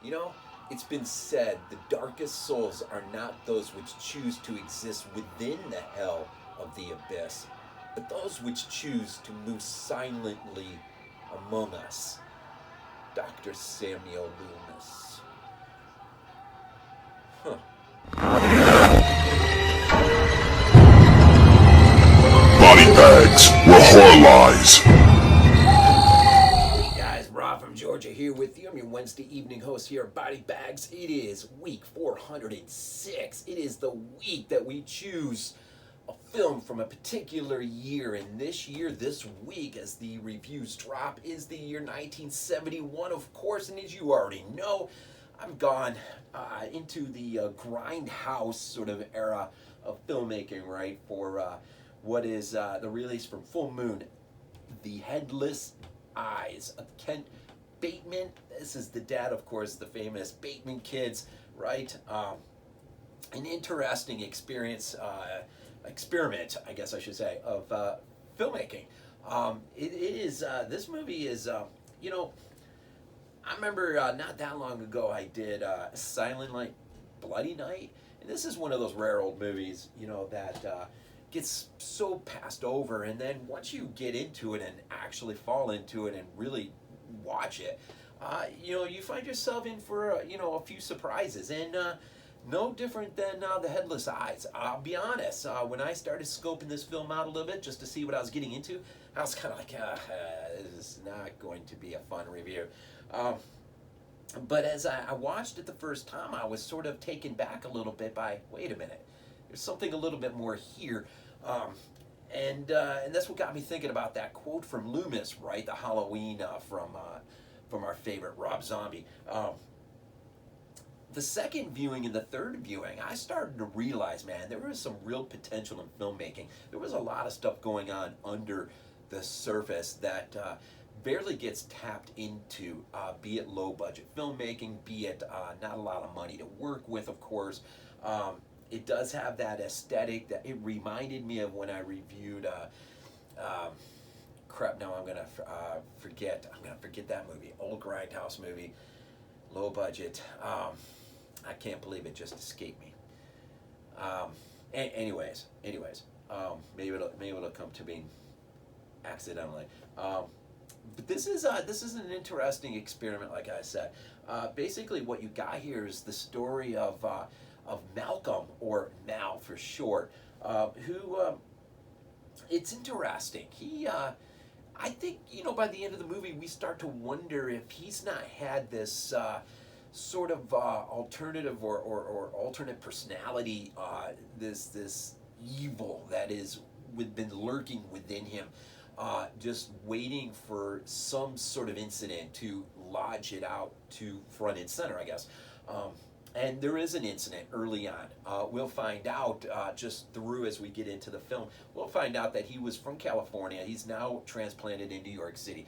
You know, it's been said the darkest souls are not those which choose to exist within the hell of the abyss, but those which choose to move silently among us. Dr. Samuel Loomis. Huh. Body bags were horror lies. Hey guys, Rob from Georgia here with you. I'm your Wednesday evening host here at Body Bags. It is week 406. It is the week that we choose a film from a particular year. And this year, this week, as the reviews drop, is the year 1971, of course. And as you already know, I've gone into the grindhouse sort of era of filmmaking, right, for what is the release from Full Moon, The Headless Eyes of Kent Bateman. This is the dad, of course, the famous Bateman kids, right? An interesting experiment, I guess I should say, of filmmaking. It is, this movie is, you know, I remember not that long ago I did Silent Night, Bloody Night, and this is one of those rare old movies, you know, that gets so passed over, and then once you get into it and actually fall into it and really watch it, you know, you find yourself in for you know, a few surprises, and no different than The Headless Eyes. I'll be honest, when I started scoping this film out a little bit just to see what I was getting into, I was kind of like, this is not going to be a fun review. But as I watched it the first time, I was sort of taken back a little bit by, wait a minute, there's something a little bit more here. And that's what got me thinking about that quote from Loomis, right? The Halloween from our favorite Rob Zombie. The second viewing and the third viewing, I started to realize, man, there was some real potential in filmmaking. There was a lot of stuff going on under the surface that barely gets tapped into, be it low-budget filmmaking, be it not a lot of money to work with, of course. It does have that aesthetic that it reminded me of when I reviewed, crap, now I'm going to forget that movie, old Grindhouse movie, low budget. I can't believe it just escaped me. Anyways, maybe it'll come to me accidentally. But this is an interesting experiment, like I said. Basically, what you got here is the story of Malcolm, or Mal for short, who it's interesting. He, I think, you know, by the end of the movie, we start to wonder if he's not had this sort of alternative or alternate personality, this evil that is been lurking within him, just waiting for some sort of incident to lodge it out to front and center, I guess. And there is an incident early on. We'll find out just through as we get into the film. We'll find out that he was from California. He's now transplanted in New York City.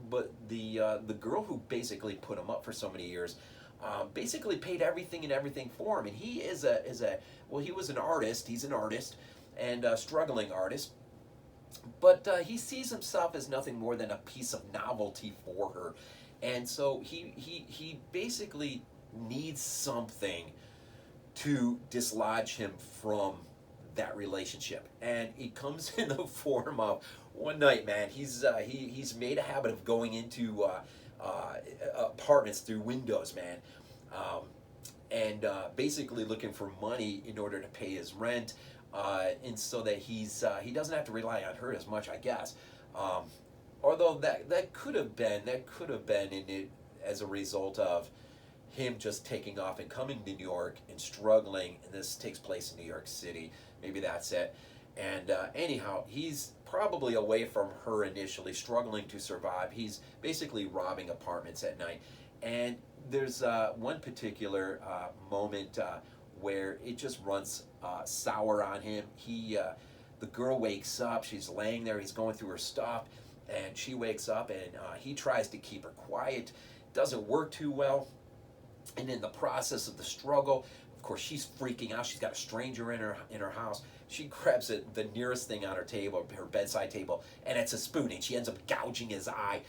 But the girl who basically put him up for so many years basically paid everything for him. And he is he was an artist. He's an artist and a struggling artist. But he sees himself as nothing more than a piece of novelty for her. And so he basically needs something to dislodge him from that relationship, and it comes in the form of one night, man. He's made a habit of going into apartments through windows, man, and basically looking for money in order to pay his rent, and so that he doesn't have to rely on her as much, I guess. Although that could have been in it as a result of him just taking off and coming to New York and struggling, and this takes place in New York City. Maybe that's it. And anyhow, he's probably away from her initially, struggling to survive. He's basically robbing apartments at night. And there's one particular moment where it just runs sour on him. The girl wakes up, she's laying there, he's going through her stuff, and she wakes up, and he tries to keep her quiet. Doesn't work too well. And in the process of the struggle, of course, she's freaking out. She's got a stranger in her house. She grabs the nearest thing on her table, her bedside table, and it's a spoon, and she ends up gouging his eye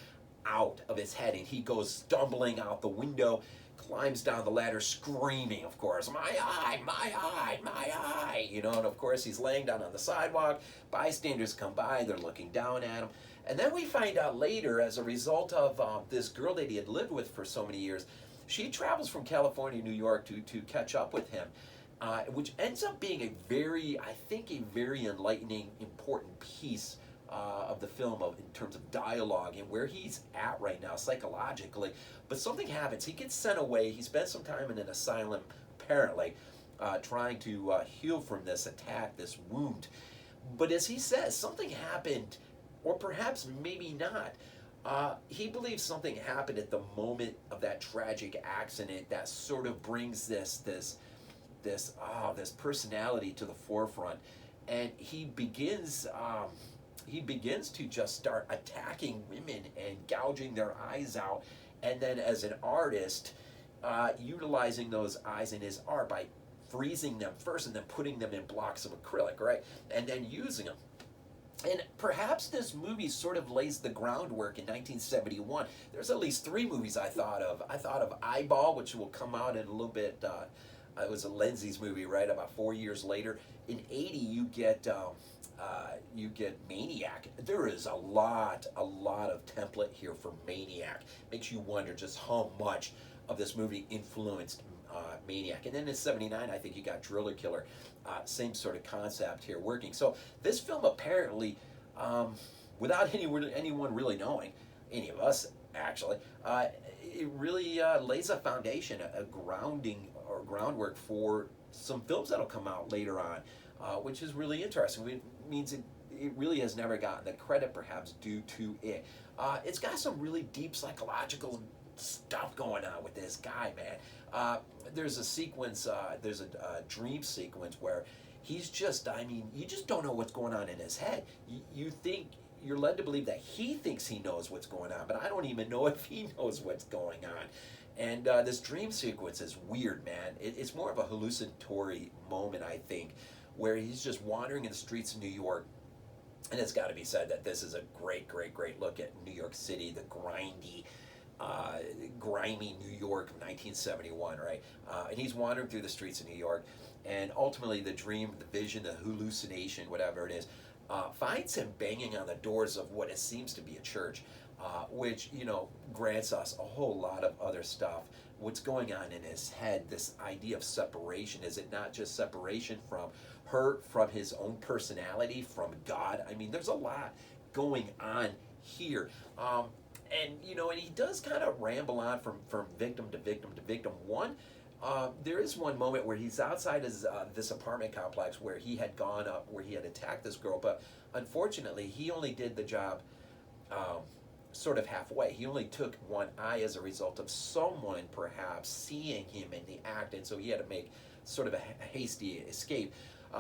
out of his head, and he goes stumbling out the window, climbs down the ladder screaming, of course, my eye, my eye, my eye, you know, and of course he's laying down on the sidewalk. Bystanders come by, they're looking down at him. And then we find out later, as a result of this girl that he had lived with for so many years, she travels from California to New York to catch up with him, which ends up being a very enlightening, important piece of the film in terms of dialogue and where he's at right now psychologically. But something happens. He gets sent away. He spends some time in an asylum, apparently, trying to heal from this attack, this wound. But as he says, something happened, or perhaps maybe not. He believes something happened at the moment of that tragic accident that sort of brings this personality to the forefront, and he begins to just start attacking women and gouging their eyes out, and then as an artist, utilizing those eyes in his art by freezing them first and then putting them in blocks of acrylic, right, and then using them. And perhaps this movie sort of lays the groundwork in 1971. There's at least 3 movies I thought of. I thought of Eyeball, which will come out in a little bit. It was a Lindsay's movie, right? About 4 years later. In '80, you get Maniac. There is a lot of template here for Maniac. Makes you wonder just how much of this movie influenced Maniac. And then in '79, I think you got Driller Killer. Same sort of concept here working. So this film apparently, without anyone really knowing, any of us actually, it really lays a foundation, a grounding or groundwork for some films that'll come out later on, which is really interesting. It means it really has never gotten the credit perhaps due to it. It's got some really deep psychological stuff going on with this guy, man. There's a sequence, there's a dream sequence where he's just, you just don't know what's going on in his head. You think, you're led to believe that he thinks he knows what's going on, but I don't even know if he knows what's going on. And this dream sequence is weird, man. It's more of a hallucinatory moment, I think, where he's just wandering in the streets of New York. And it's got to be said that this is a great look at New York City, the grimy New York of 1971, right? And he's wandering through the streets of New York, and ultimately the dream, the vision, the hallucination, whatever it is, finds him banging on the doors of what it seems to be a church, which, grants us a whole lot of other stuff. What's going on in his head, this idea of separation. Is it not just separation from her, from his own personality, from God? There's a lot going on here. And he does kind of ramble on from victim to victim to victim. There is one moment where he's outside this apartment complex where he had gone up, where he had attacked this girl, but unfortunately he only did the job sort of halfway. He only took one eye as a result of someone perhaps seeing him in the act, and so he had to make sort of a hasty escape.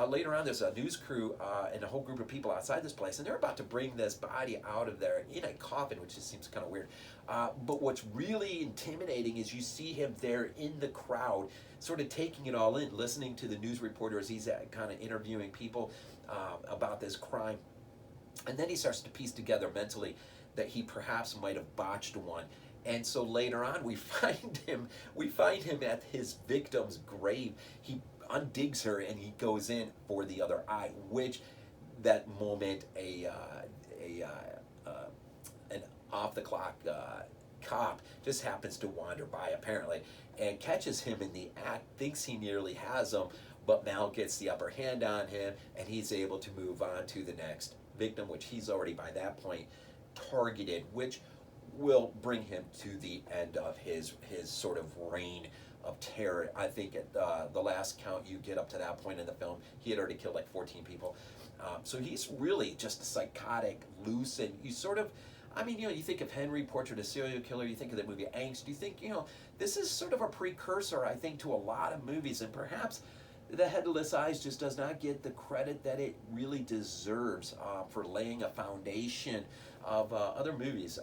Later on, there's a news crew and a whole group of people outside this place, and they're about to bring this body out of there in a coffin, which just seems kind of weird. But what's really intimidating is you see him there in the crowd, sort of taking it all in, listening to the news reporter as he's kind of interviewing people about this crime. And then he starts to piece together mentally that he perhaps might have botched one. And so later on, we find him at his victim's grave. He undigs her and he goes in for the other eye, which that moment an off the clock cop just happens to wander by apparently and catches him in the act, thinks he nearly has him, but Mal gets the upper hand on him and he's able to move on to the next victim, which he's already by that point targeted, which will bring him to the end of his sort of reign of terror. I think at the last count you get up to that point in the film, he had already killed like 14 people. So he's really just a psychotic, loose, and you sort of, you think of Henry, Portrait of a Serial Killer, you think of the movie Angst, you think, this is sort of a precursor, I think, to a lot of movies, and perhaps The Headless Eyes just does not get the credit that it really deserves for laying a foundation of other movies.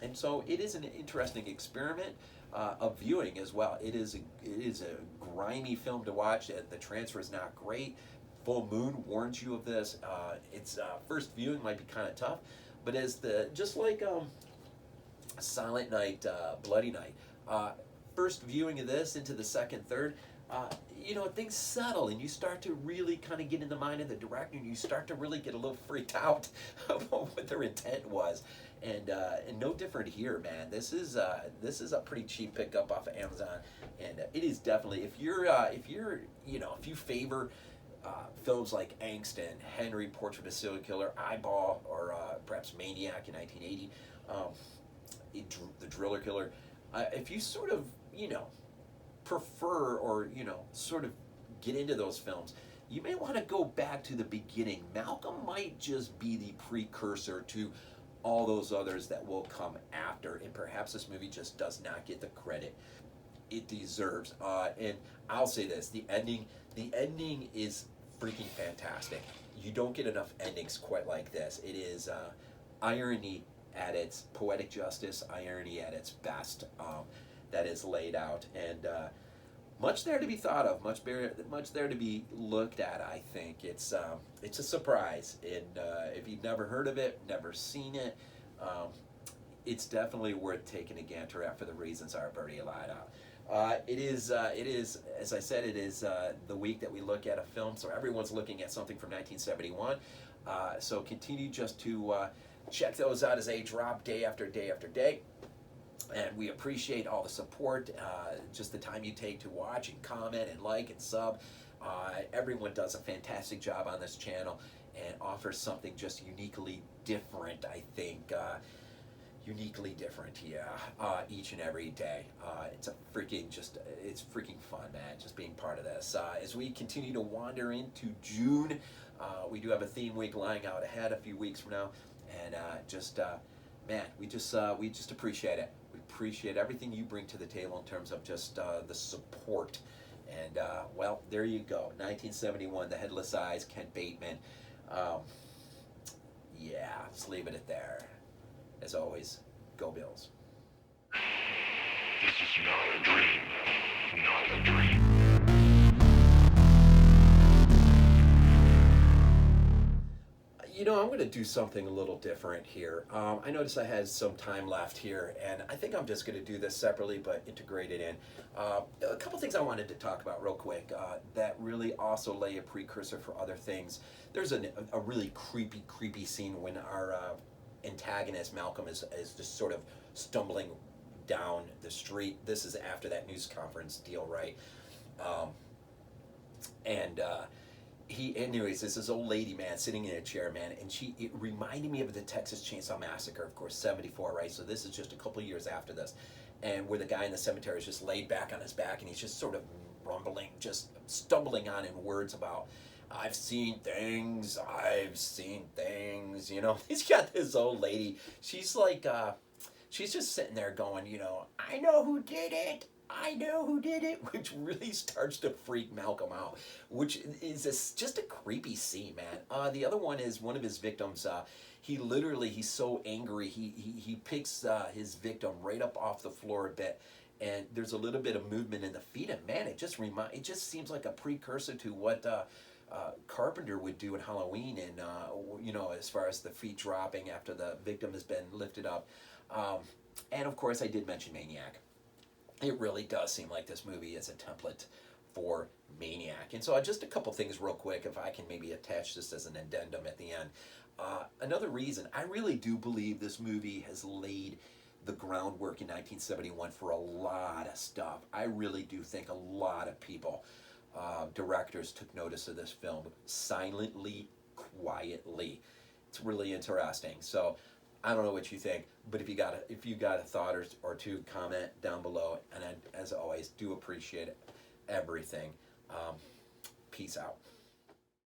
And so it is an interesting experiment of viewing as well. It is a grimy film to watch. The transfer is not great. Full Moon warns you of this. Its first viewing might be kind of tough, but as just like Silent Night, Bloody Night. First viewing of this into the second, third, things settle and you start to really kind of get in the mind of the director and you start to really get a little freaked out about what their intent was. And no different here, man. This is a pretty cheap pickup off of Amazon, and it is definitely if you favor films like Angst and Henry, Portrait of a Serial Killer, Eyeball, or perhaps Maniac in 1980, The Driller Killer. If you sort of prefer or sort of get into those films, you may want to go back to the beginning. Malcolm might just be the precursor to all those others that will come after, and perhaps this movie just does not get the credit it deserves. And I'll say this: the ending is freaking fantastic. You don't get enough endings quite like this. It is irony at its poetic justice, irony at its best. That is laid out, and much there to be thought of, much there to be looked at. I think it's a surprise, and if you've never heard of it, never seen it, it's definitely worth taking a gander at for the reasons I've already laid out. It is, as I said, it is the week that we look at a film, so everyone's looking at something from 1971. So continue just to check those out as they drop day after day after day. And we appreciate all the support, just the time you take to watch and comment and like and sub. Everyone does a fantastic job on this channel and offers something just uniquely different, I think. Uniquely different, each and every day. It's freaking fun, man, just being part of this. As we continue to wander into June, we do have a theme week lying out ahead a few weeks from now. And man, we just appreciate it. We appreciate everything you bring to the table in terms of just the support. And well, there you go. 1971, The Headless Eyes, Kent Bateman. Yeah, let's leave it at there. As always, go Bills. This is not a dream. Not a dream. I'm going to do something a little different here. I noticed I had some time left here, and I think I'm just going to do this separately but integrate it in. A couple things I wanted to talk about real quick that really also lay a precursor for other things. There's a really creepy scene when our antagonist, Malcolm, is just sort of stumbling down the street. This is after that news conference deal, right? Anyways, there's this old lady, man, sitting in a chair, man, and it reminded me of the Texas Chainsaw Massacre, of course, 74, right? So this is just a couple of years after this, and where the guy in the cemetery is just laid back on his back, and he's just sort of rumbling, just stumbling on in words about, I've seen things, He's got this old lady, she's like, she's just sitting there going, I know who did it, which really starts to freak Malcolm out, which is just a creepy scene, man. The other one is one of his victims. He's so angry, he picks his victim right up off the floor a bit, and there's a little bit of movement in the feet, and man, it just seems like a precursor to what Carpenter would do in Halloween, and as far as the feet dropping after the victim has been lifted up. And of course, I did mention Maniac. It really does seem like this movie is a template for Maniac. And so just a couple things real quick, if I can maybe attach this as an addendum at the end. Another reason, I really do believe this movie has laid the groundwork in 1971 for a lot of stuff. I really do think a lot of people, directors, took notice of this film silently, quietly. It's really interesting. So I don't know what you think, but if you got a thought or two, comment down below. And as always, do appreciate everything. Peace out.